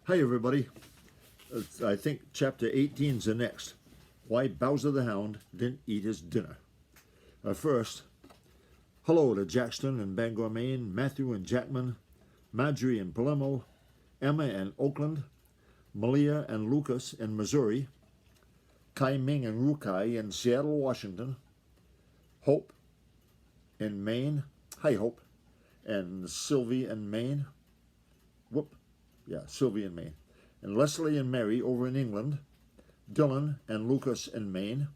Hi everybody. I think chapter 18 is the next. Why Bowser the Hound didn't eat his dinner. First, hello to Jackson in Bangor, Maine, Matthew and Jackman, Marjorie in Palermo, Emma in Oakland, Malia and Lucas in Missouri, Kai Ming and Rukai in Seattle, Washington, Hope in Maine. Hi Hope. And Sylvie in Maine. Sylvie in Maine. And Leslie and Mary over in England, Dylan and Lucas in Maine,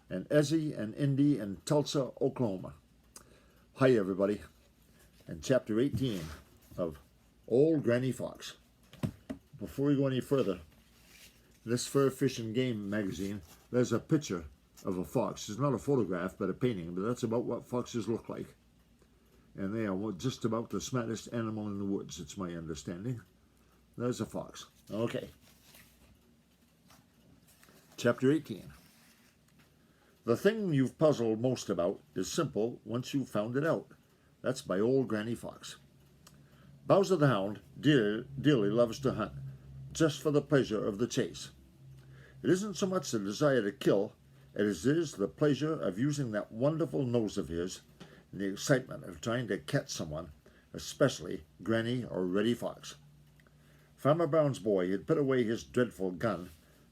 and Ezzy and Indy in Tulsa, Oklahoma. Hi everybody. And chapter 18 of Old Granny Fox. Before we go any further, this Fur Fish and Game magazine, there's a picture of a fox. It's not a photograph, but a painting, but that's about what foxes look like. And they are just about the smartest animal in the woods, it's my understanding. There's a fox. Okay. Chapter 18. The thing you've puzzled most about is simple once you've found it out. That's by Old Granny Fox. Bowser the Hound dearly loves to hunt, just for the pleasure of the chase. It isn't so much the desire to kill as it is the pleasure of using that wonderful nose of his and the excitement of trying to catch someone, especially Granny or Reddy Fox. Farmer Brown's boy had put away his dreadful gun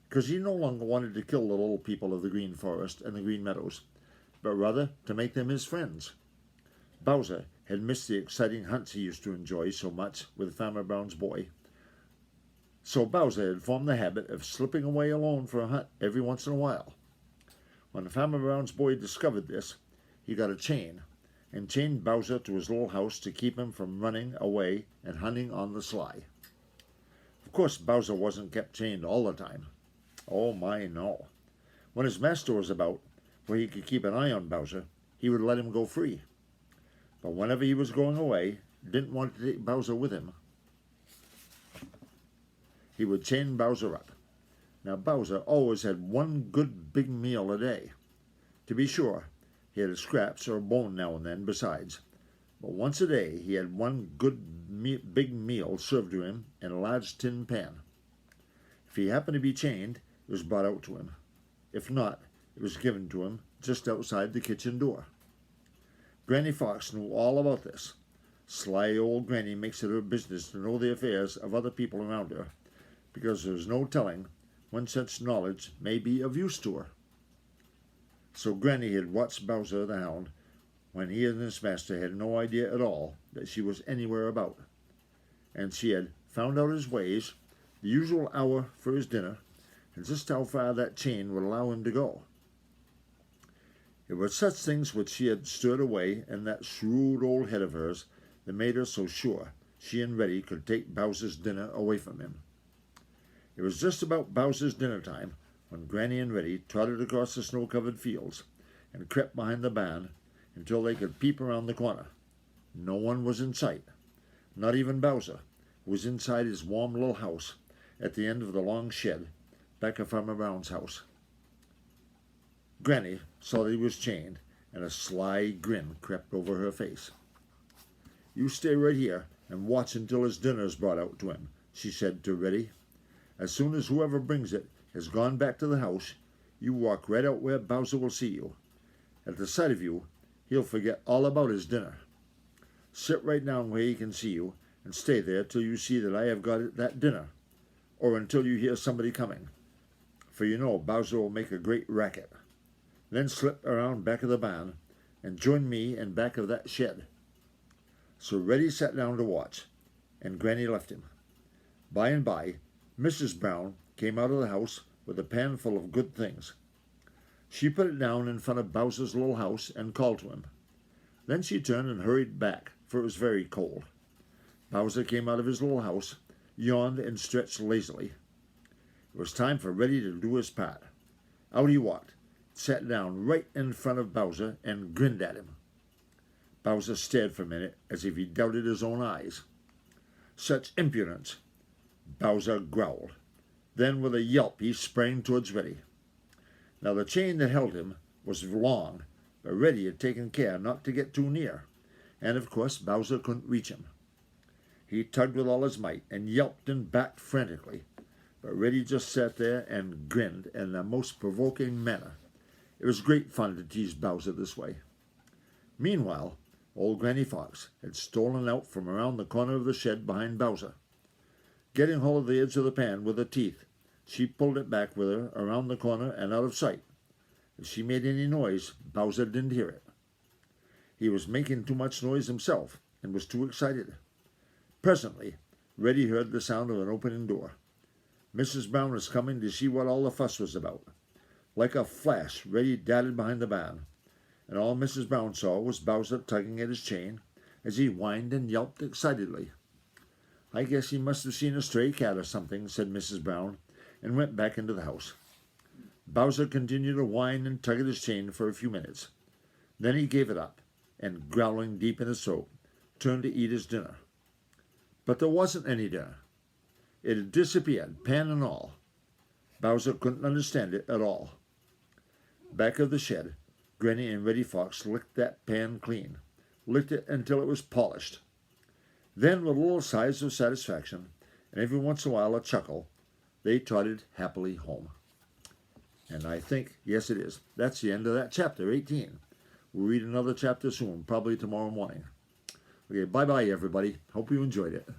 because he no longer wanted to kill the little people of the Green Forest and the Green Meadows, but rather to make them his friends. Bowser had missed the exciting hunts he used to enjoy so much with Farmer Brown's boy. So Bowser had formed the habit of slipping away alone for a hunt every once in a while. When Farmer Brown's boy discovered this, he got a chain and chained Bowser to his little house to keep him from running away and hunting on the sly. Of course, Bowser wasn't kept chained all the time. Oh my, no. When his master was about, where he could keep an eye on Bowser, he would let him go free. But whenever he was going away, didn't want to take Bowser with him, he would chain Bowser up. Now Bowser always had one good big meal a day. To be sure, he had scraps or a bone now and then besides, but once a day he had one good big meal served to him in a large tin pan. If he happened to be chained, it was brought out to him. If not, it was given to him just outside the kitchen door. Granny Fox knew all about this. Sly old Granny makes it her business to know the affairs of other people around her, because there's no telling when such knowledge may be of use to her. So Granny had watched Bowser the Hound when he and his master had no idea at all that she was anywhere about. And she had found out his ways, the usual hour for his dinner, and just how far that chain would allow him to go. It was such things which she had stored away in that shrewd old head of hers that made her so sure she and Reddy could take Bowser's dinner away from him. It was just about Bowser's dinner time when Granny and Reddy trotted across the snow-covered fields and crept behind the barn until they could peep around the corner. No one was in sight, not even Bowser, who was inside his warm little house at the end of the long shed back of Farmer Brown's house. Granny saw that he was chained, and a sly grin crept over her face. "You stay right here and watch until his dinner is brought out to him," she said to Reddy. "As soon as whoever brings it has gone back to the house, you walk right out where Bowser will see you. At the sight of you, he'll forget all about his dinner. Sit right down where he can see you, and stay there till you see that I have got that dinner, or until you hear somebody coming, for you know Bowser will make a great racket. Then slip around back of the barn, and join me in back of that shed." So Reddy sat down to watch, and Granny left him. By and by, Mrs. Brown came out of the house with a pan full of good things. She put it down in front of Bowser's little house and called to him. Then she turned and hurried back, for it was very cold. Bowser came out of his little house, yawned and stretched lazily. It was time for Reddy to do his part. Out he walked, sat down right in front of Bowser, and grinned at him. Bowser stared for a minute as if he doubted his own eyes. "Such impudence!" Bowser growled. Then with a yelp he sprang towards Reddy. Now the chain that held him was long, but Reddy had taken care not to get too near, and of course Bowser couldn't reach him. He tugged with all his might and yelped and backed frantically, but Reddy just sat there and grinned in the most provoking manner. It was great fun to tease Bowser this way. Meanwhile, old Granny Fox had stolen out from around the corner of the shed behind Bowser. Getting hold of the edge of the pan with her teeth, she pulled it back with her around the corner and out of sight. If she made any noise, Bowser didn't hear it. He was making too much noise himself and was too excited. Presently, Reddy heard the sound of an opening door. Mrs. Brown was coming to see what all the fuss was about. Like a flash, Reddy darted behind the barn, and all Mrs. Brown saw was Bowser tugging at his chain as he whined and yelped excitedly. "I guess he must have seen a stray cat or something," said Mrs. Brown, and went back into the house. Bowser continued to whine and tug at his chain for a few minutes. Then he gave it up, and growling deep in his throat, turned to eat his dinner. But there wasn't any dinner. It had disappeared, pan and all. Bowser couldn't understand it at all. Back of the shed, Granny and Reddy Fox licked that pan clean, licked it until it was polished. Then, with little sighs of satisfaction, and every once in a while a chuckle, they trotted happily home. And I think, yes it is, that's the end of that chapter, 18. We'll read another chapter soon, probably tomorrow morning. Okay, bye-bye everybody. Hope you enjoyed it.